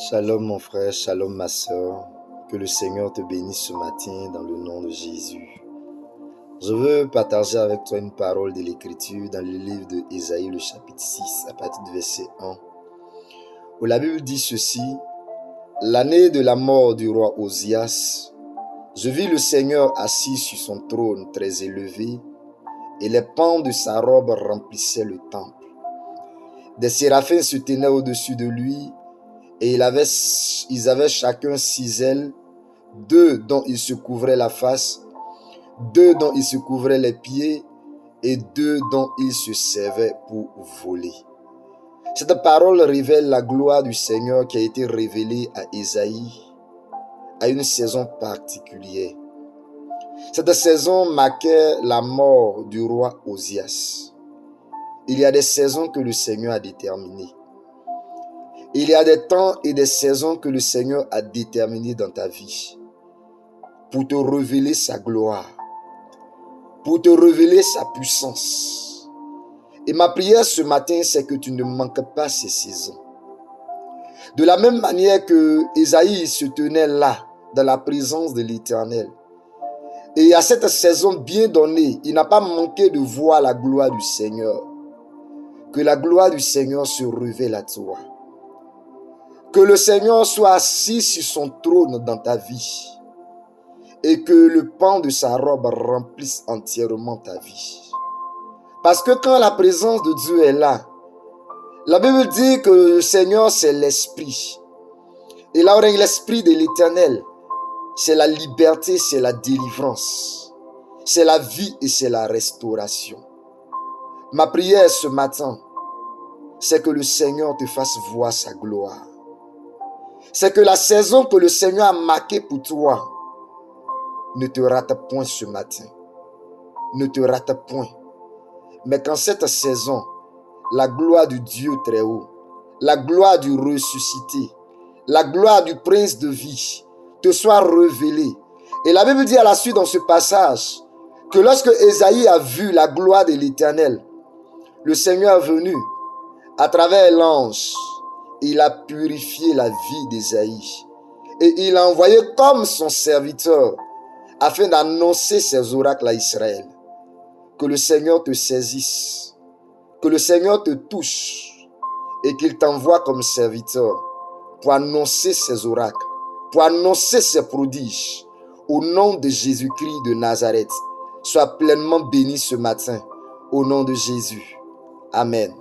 Shalom mon frère, shalom ma soeur. Que le Seigneur te bénisse ce matin dans le nom de Jésus. Je veux partager avec toi une parole de l'Écriture dans le livre de Ésaïe, le chapitre 6, à partir du verset 1, où la Bible dit ceci: L'année de la mort du roi Osias, je vis le Seigneur assis sur son trône très élevé, et les pans de sa robe remplissaient le temple. Des séraphins se tenaient au-dessus de lui, et ils avaient chacun 6 ailes, 2 dont ils se couvraient la face, 2 dont ils se couvraient les pieds, et 2 dont ils se servaient pour voler. Cette parole révèle la gloire du Seigneur qui a été révélée à Ésaïe à une saison particulière. Cette saison marquait la mort du roi Osias. Il y a des saisons que le Seigneur a déterminées. Il y a des temps et des saisons que le Seigneur a déterminées dans ta vie pour te révéler sa gloire, pour te révéler sa puissance. Et ma prière ce matin, c'est que tu ne manques pas ces saisons. De la même manière que Ésaïe se tenait là, dans la présence de l'Éternel, et à cette saison bien donnée, il n'a pas manqué de voir la gloire du Seigneur. Que la gloire du Seigneur se révèle à toi. Que le Seigneur soit assis sur son trône dans ta vie et que le pan de sa robe remplisse entièrement ta vie. Parce que quand la présence de Dieu est là, la Bible dit que le Seigneur c'est l'Esprit. Et là où règne l'Esprit de l'Éternel, c'est la liberté, c'est la délivrance, c'est la vie et c'est la restauration. Ma prière ce matin, c'est que le Seigneur te fasse voir sa gloire. C'est que la saison que le Seigneur a marquée pour toi ne te rate point ce matin. Ne te rate point. Mais qu'en cette saison, la gloire du Dieu très haut, la gloire du ressuscité, la gloire du prince de vie te soit révélée. Et la Bible dit à la suite dans ce passage que lorsque Ésaïe a vu la gloire de l'Éternel, le Seigneur est venu à travers l'ange. Il a purifié la vie d'Ésaïe et il a envoyé comme son serviteur afin d'annoncer ses oracles à Israël. Que le Seigneur te saisisse, que le Seigneur te touche et qu'il t'envoie comme serviteur pour annoncer ses oracles, pour annoncer ses prodiges. Au nom de Jésus-Christ de Nazareth, sois pleinement béni ce matin. Au nom de Jésus. Amen.